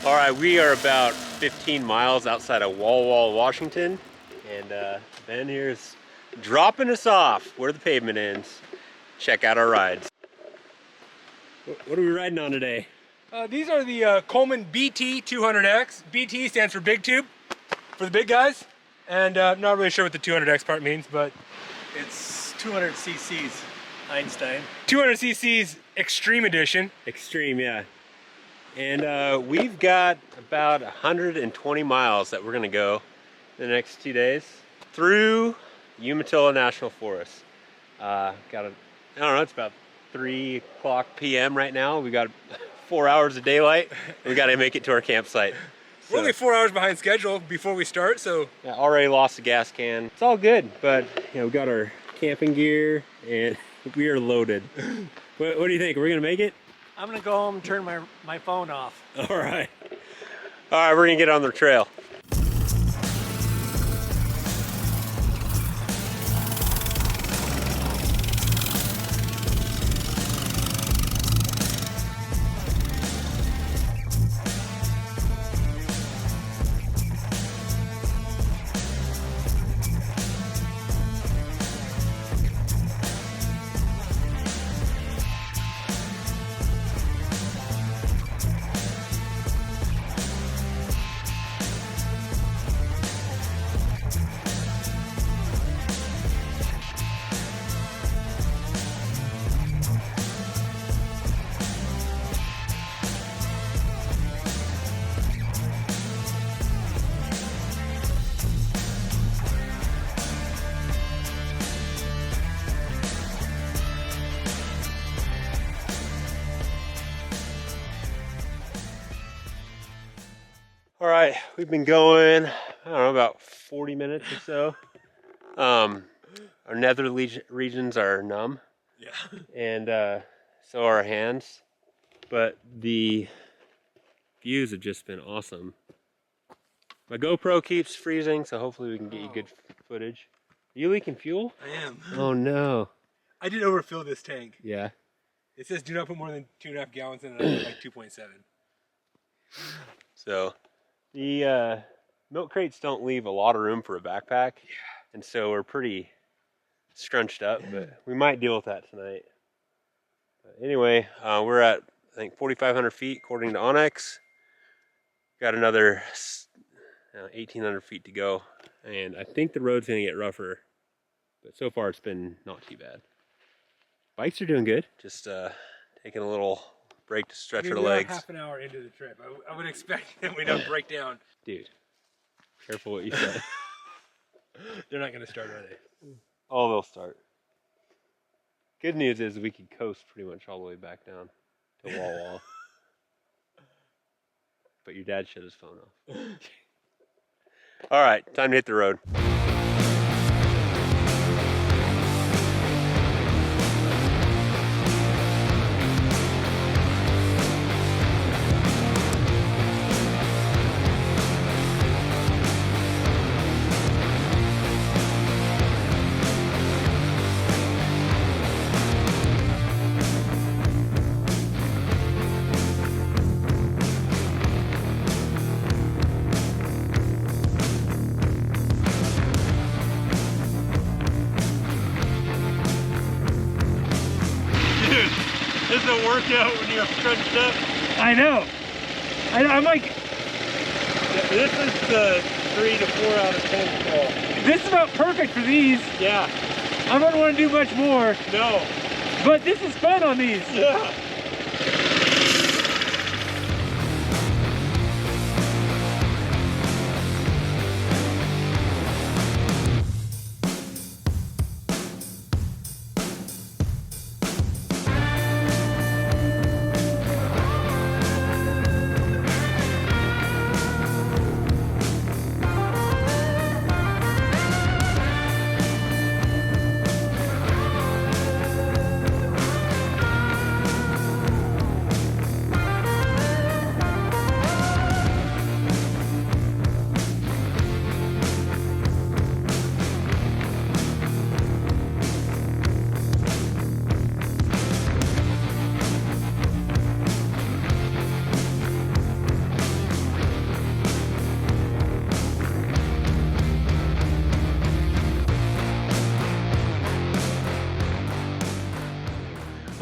All right, we are about 15 miles outside of Walla, Washington, and Ben here's dropping us off where the pavement ends. Check out our rides. What are we riding on today? These are the Coleman BT 200X. BT stands for big tube, for the big guys. And I'm not really sure what the 200X part means, but it's 200 cc's, Einstein. 200 cc's Extreme Edition. Extreme, yeah. And we've got about 120 miles that we're gonna go in the next 2 days through Umatilla National Forest. I don't know, it's about 3 o'clock p.m. right now. We got 4 hours of daylight. We got to make it to our campsite. We're only 4 hours behind schedule before we start, so. Yeah, already lost a gas can. It's all good, but you know, we got our camping gear and we are loaded. What do you think? Are we gonna make it? I'm gonna go home and turn my phone off. All right. All right, we're gonna get on the trail. All right, we've been going, I don't know, about 40 minutes or so. Our nether regions are numb. Yeah. And so are our hands. But the views have just been awesome. My GoPro keeps freezing, so hopefully we can get you good footage. Are you leaking fuel? I am. Oh no. I did overfill this tank. Yeah. It says do not put more than 2.5 gallons in it. I put like 2.7. So the milk crates don't leave a lot of room for a backpack. Yeah. And so we're pretty scrunched up, but we might deal with that tonight. But anyway, we're at, I think, 4,500 feet according to Onyx. Got another 1,800 feet to go. And I think the road's gonna get rougher, but so far it's been not too bad. Bikes are doing good. Just taking a little break to stretch our legs. Half an hour into the trip. I would expect that we don't break down. Dude, careful what you say. They're not gonna start, are they? Oh, they'll start. Good news is we could coast pretty much all the way back down to Walla. But your dad shut his phone off. All right, time to hit the road. This is a workout when you're scrunched up. I know. I'm like, This is the 3 to 4 out of 10 call. this is about perfect for these. Yeah. I don't want to do much more, No. but this is fun on these. Yeah.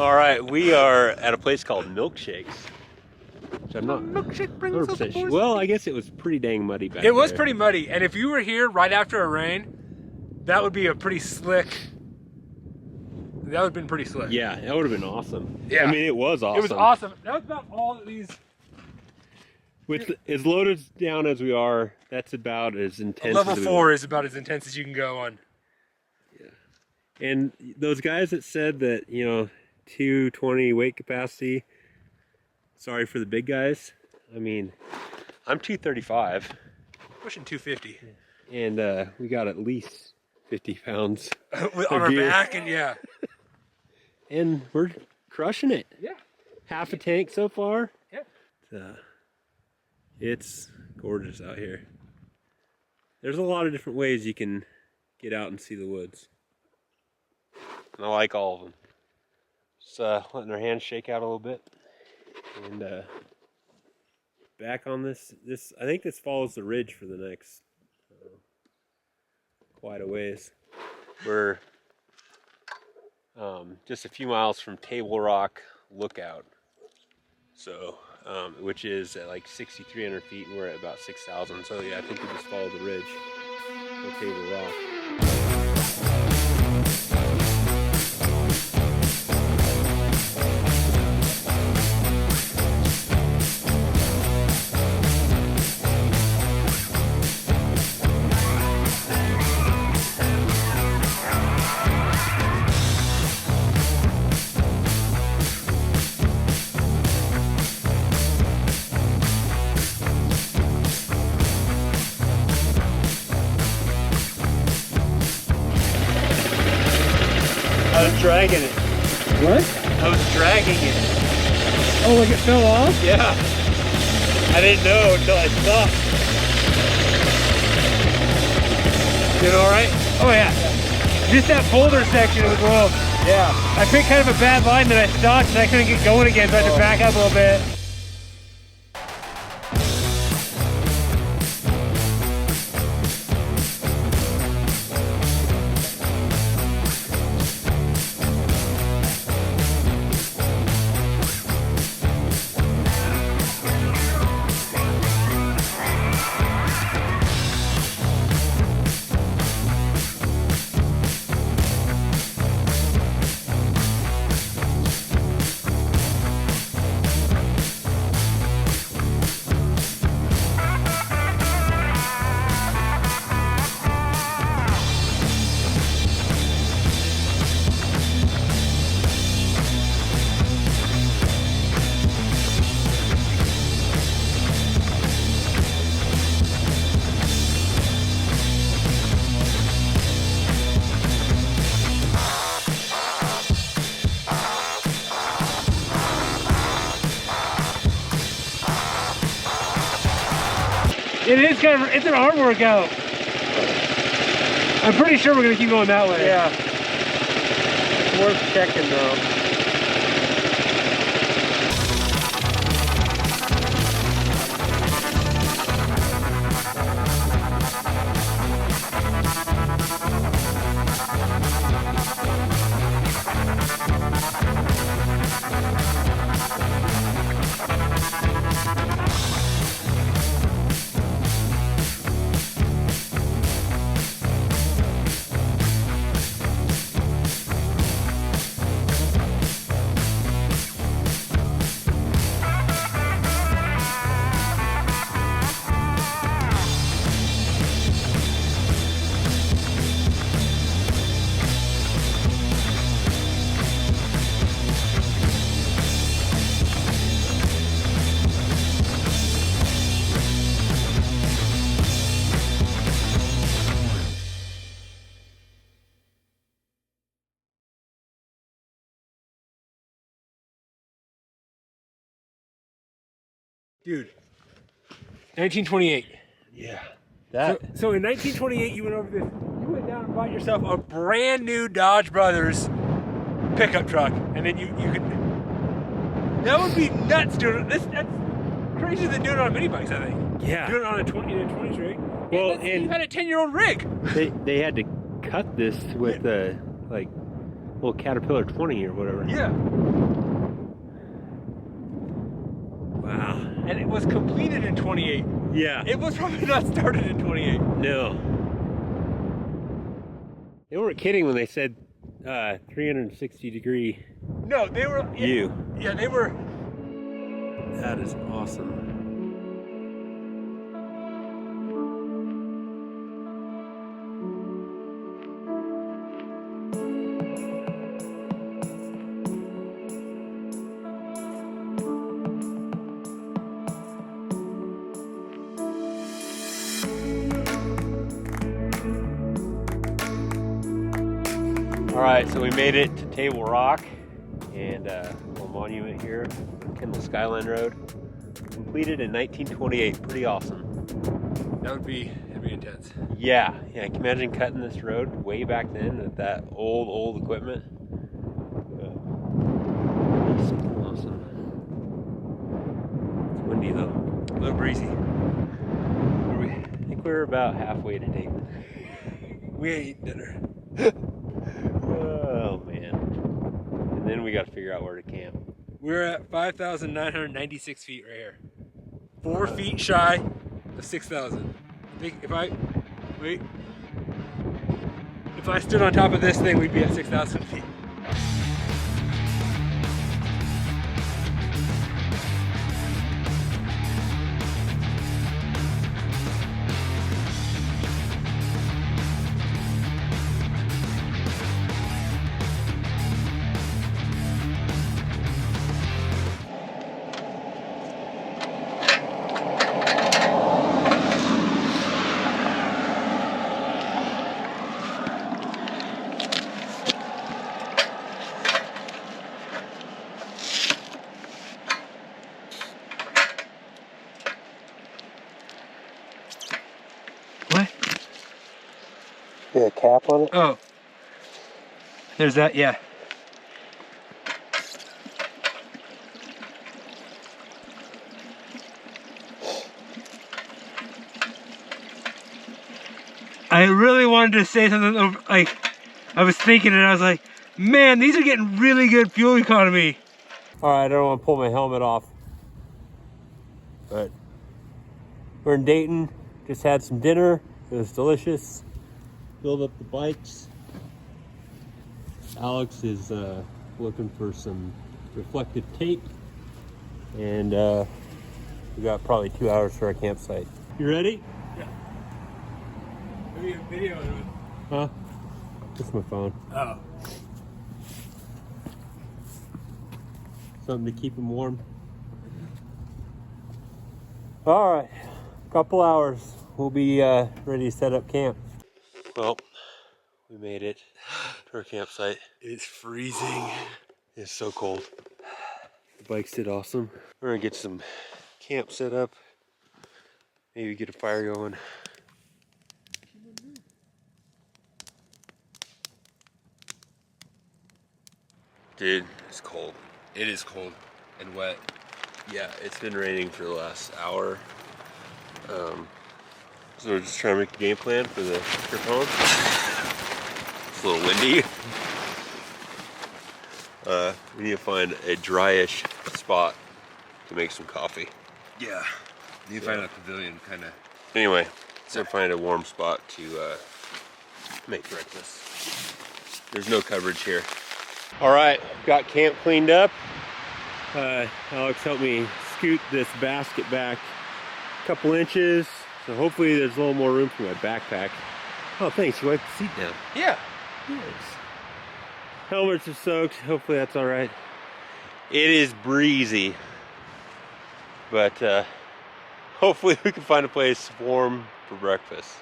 All right, we are at a place called Milkshakes. Which I'm not Milkshake brings us the 100% sure. boys. Well, I guess it was pretty dang muddy back It was there. pretty muddy, and if you were here right after a rain, that would be a pretty slick. That would have been pretty slick. Yeah, that would have been awesome. Yeah. I mean, it was awesome. It was awesome. That was about all that these. With as loaded down as we are, that's about as intense. Level as we 4 is about as intense as you can go on. And those guys that said that, you know, 220 weight capacity, sorry for the big guys. I mean, I'm 235. Pushing 250. And we got at least 50 pounds On our gear. back, and yeah. And we're crushing it. Yeah. Half a tank so far. Yeah. It's gorgeous out here. There's a lot of different ways you can get out and see the woods. And I like all of them. Just letting our hands shake out a little bit. And back on this, I think this follows the ridge for the next quite a ways. We're just a few miles from Table Rock Lookout. So, which is at like 6,300 feet, and we're at about 6,000. So yeah, I think we just follow the ridge for Table Rock. I was dragging it. What? I was dragging it. Oh, like it fell off? Yeah. I didn't know until I stopped. Doing all right? Oh yeah. Just that boulder section was low. Yeah. I picked kind of a bad line that I stopped and I couldn't get going again, so I had to back up a little bit. It is kind of, it's an arm workout. I'm pretty sure we're gonna keep going that way. Yeah. It's worth checking though. Dude. 1928. Yeah. So in 1928, you went over this. You went down and bought yourself a brand new Dodge Brothers pickup truck, and then you could. That would be nuts, dude. That's crazier than doing it on minibikes, I think. Yeah. Doing it on a 20 rig. Well, and you had a 10-year-old rig. they had to cut this with like little Caterpillar 20 or whatever. Yeah. Wow. And it was completed in 28. Yeah. It was probably not started in 28. No. They weren't kidding when they said 360 degree No, they were. view. Yeah, they were. That is awesome. All right, so we made it to Table Rock and a little monument here on Kendall Skyline Road. Completed in 1928. Pretty awesome. That'd be intense. Yeah. Can you imagine cutting this road way back then with that old equipment? Awesome. It's windy though. A little breezy. I think we're about halfway to Dayton. We ain't eating dinner. Oh man. And then we got to figure out where to camp. We're at 5,996 feet right here. 4 feet shy of 6,000. I think if I stood on top of this thing, we'd be at 6,000 feet. What? Yeah, a cap on it? Oh. There's that, yeah. I really wanted to say something, like, I was thinking and I was like, man, these are getting really good fuel economy. All right, I don't want to pull my helmet off, but we're in Dayton. Just had some dinner. It was delicious. Filled up the bikes. Alex is looking for some reflective tape, and we got probably 2 hours for our campsite. You ready? Yeah. Maybe a video of it. Huh? Just my phone. Oh. Something to keep him warm. All right, couple hours. We'll be ready to set up camp. Well, we made it to our campsite. It's freezing. It's so cold. The bikes did awesome. We're gonna get some camp set up. Maybe get a fire going. Dude, it's cold. It is cold and wet. Yeah, it's been raining for the last hour. So we're just trying to make a game plan for the trip home. It's a little windy. We need to find a dryish spot to make some coffee. Yeah. You can find a pavilion, kind of. Anyway, so find a warm spot to make breakfast. There's no coverage here. All right, got camp cleaned up. Alex helped me scoot this basket back a couple inches, so hopefully there's a little more room for my backpack. Oh, thanks. You wiped the seat down. Yeah. Nice. Helmets are soaked. Hopefully that's all right. It is breezy, but hopefully we can find a place warm for breakfast.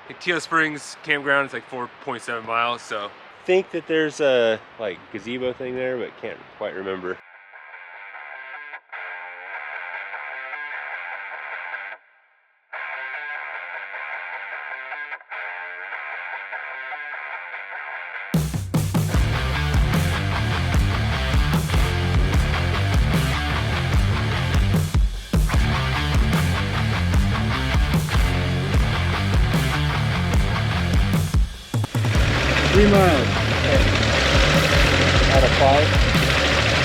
Like Teal Springs campground is like 4.7 miles, so. Think that there's a like gazebo thing there, but can't quite remember. Miles. 5.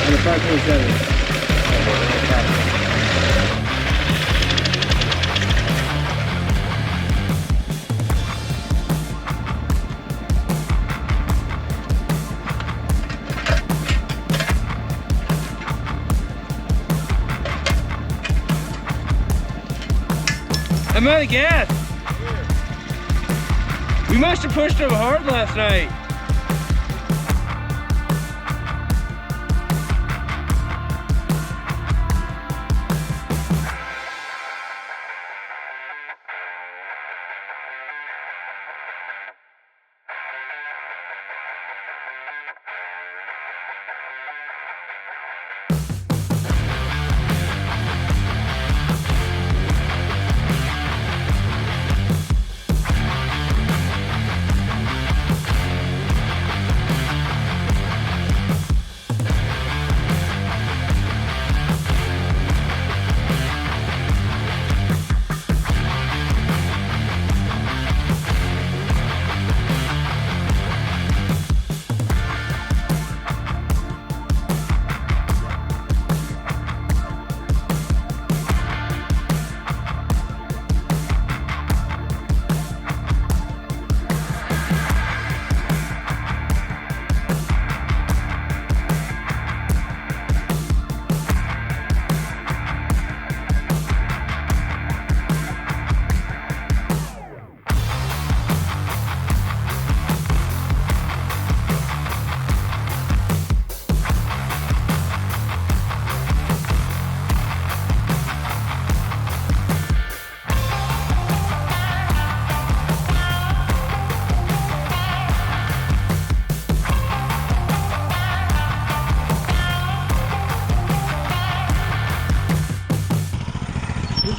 And a 527. I'm out of gas. We must have pushed him hard last night.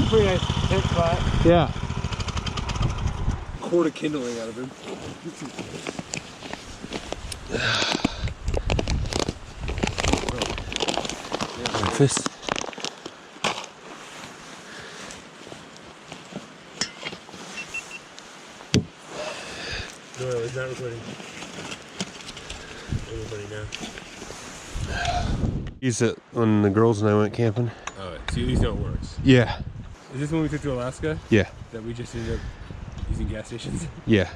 Pretty nice tent spot. Yeah. Quart of kindling out of him. Breakfast. No, it's not recording. Everybody now. Use it when the girls and I went camping. Oh, see, at least know it works. Yeah. Is this when we took to Alaska? Yeah. That we just ended up using gas stations? Yeah.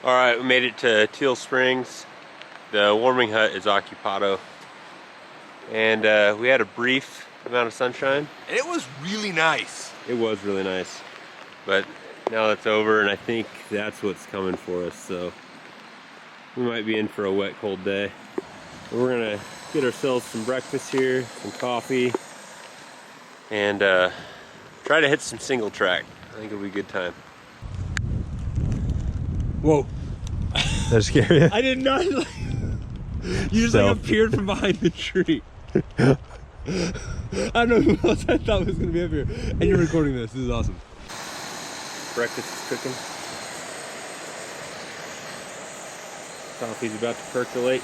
All right, we made it to Teal Springs. The warming hut is occupado. And we had a brief amount of sunshine. And it was really nice. It was really nice. But now that's over, and I think that's what's coming for us, so we might be in for a wet, cold day. But we're gonna get ourselves some breakfast here, some coffee, and try to hit some single track. I think it'll be a good time. Whoa. Does that scare you? I did not like... You just like appeared from behind the tree. I don't know who else I thought was gonna be up here. And you're recording this. This is awesome. Breakfast is cooking. Coffee's about to percolate.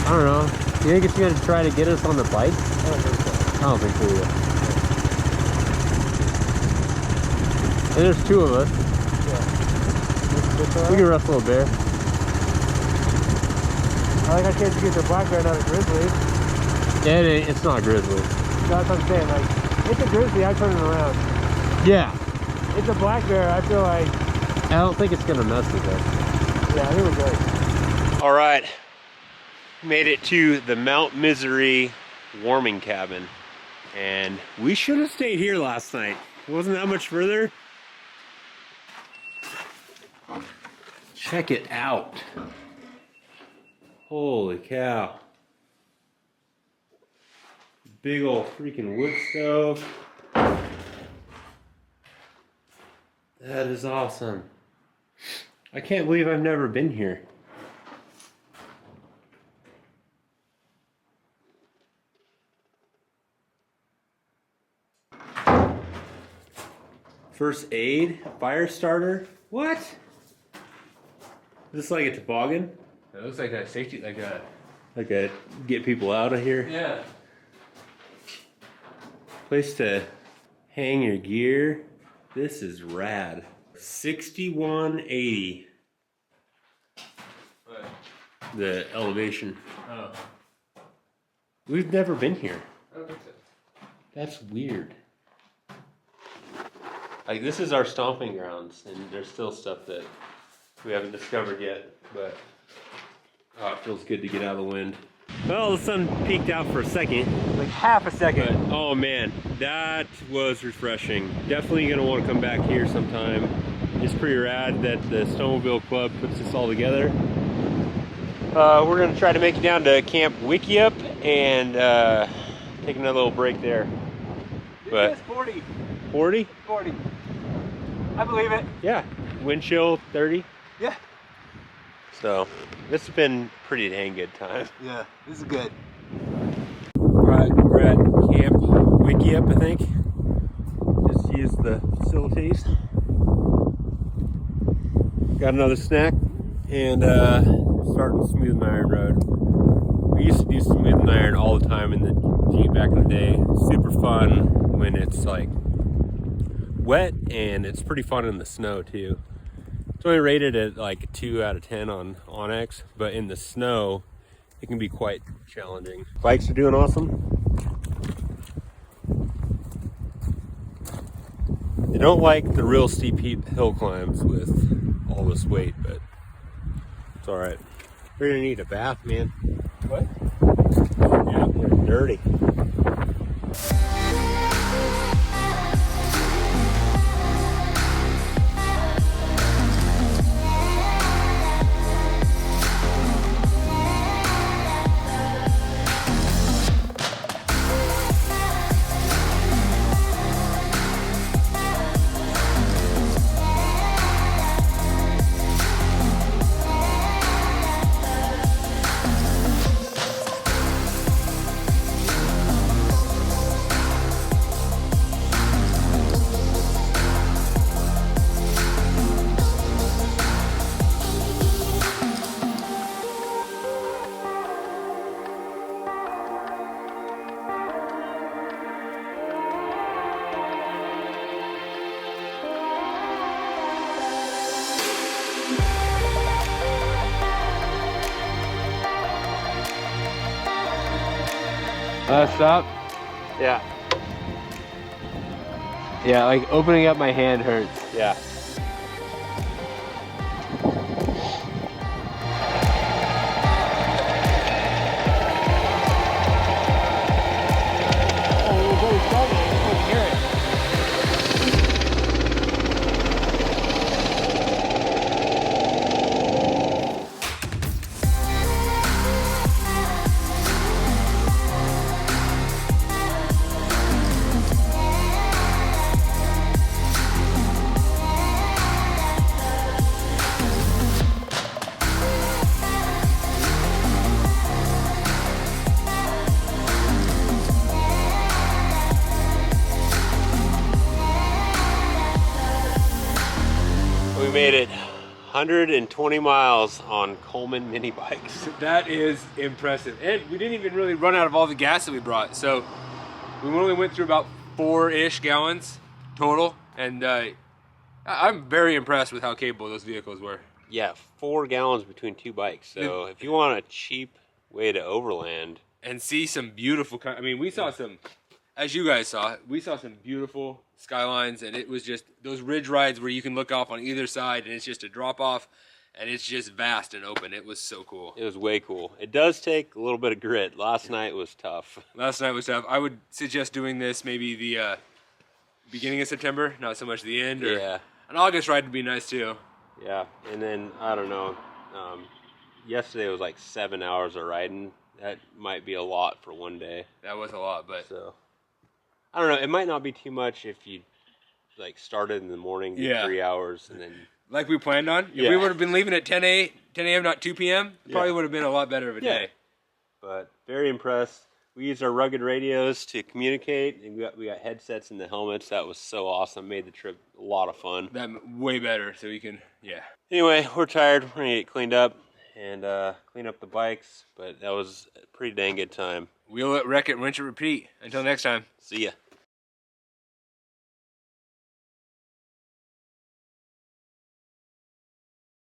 I don't know. You think it's gonna try to get us on the bike? I don't think so. I don't think so either. And there's two of us. Yeah. We can wrestle a bear. I like how kids get the black bear, not a grizzly. Yeah, it's not a grizzly. That's what I'm saying. Like, it's a grizzly, I turn it around. Yeah. It's a black bear, I feel like. I don't think it's gonna mess with us. Yeah, I think we're good. All right. Made it to the Mount Misery warming cabin. And we should have stayed here last night. It wasn't that much further. Check it out. Holy cow. Big old freaking wood stove. That is awesome. I can't believe I've never been here. First aid, fire starter. What? Is this like a toboggan? It looks like a safety, like a Get people out of here. yeah. Place to hang your gear. This is rad. 6180. What? The elevation. Oh. We've never been here. I don't think so. That's weird. Like, this is our stomping grounds, and there's still stuff that we haven't discovered yet, but it feels good to get out of the wind. Well, the sun peeked out for a second. Like half a second. But, oh man, that was refreshing. Definitely gonna want to come back here sometime. It's pretty rad that the Snowmobile Club puts this all together. We're gonna try to make it down to Camp Wickiup and take another little break there. But It's 40. 40? 40. I believe it. Yeah. Wind chill 30. Yeah. So this has been pretty dang good time. Yeah, this is good. Right, we're at Camp Wickiup, I think. Just use the facilities. Got another snack and starting Smooth and Iron Road. We used to do Smooth and Iron all the time in the Jeep back in the day. Super fun when it's like wet, and it's pretty fun in the snow too. It's only rated at like a 2 out of 10 on Onyx, but in the snow it can be quite challenging. Bikes are doing awesome. They don't like the real steep hill climbs with all this weight, but it's all right. We're gonna need a bath, man. What? Yeah, they're dirty. Stop. Yeah, Yeah, like opening up my hand hurts. yeah. 120 miles on Coleman mini bikes. That is impressive. And we didn't even really run out of all the gas that we brought. So we only went through about 4-ish gallons total. And I'm very impressed with how capable those vehicles were. Yeah, 4 gallons between 2 bikes. So if you want a cheap way to overland. And see some beautiful, I mean, we saw some, as you guys saw, we saw some beautiful skylines, and it was just those ridge rides where you can look off on either side and it's just a drop off and it's just vast and open. It was so cool. It was way cool. It does take a little bit of grit. Last night was tough. Last night was tough. I would suggest doing this maybe the beginning of September, not so much the end. Or Yeah. an August ride would be nice too. Yeah, and then, I don't know, yesterday was like 7 hours of riding. That might be a lot for one day. That was a lot, but So, I don't know, it might not be too much if you like started in the morning, did 3 hours, and then like we planned on. If Yeah. we would have been leaving at 10 a.m., not 2 p.m., it probably would have been a lot better of a day. But very impressed. We used our rugged radios to communicate, and we got headsets in the helmets. That was so awesome. Made the trip a lot of fun. That way better, so we can, Anyway, we're tired. We're gonna get cleaned up and clean up the bikes. But that was a pretty dang good time. Wheel it, wreck it, rinse it, repeat. Until next time. See ya.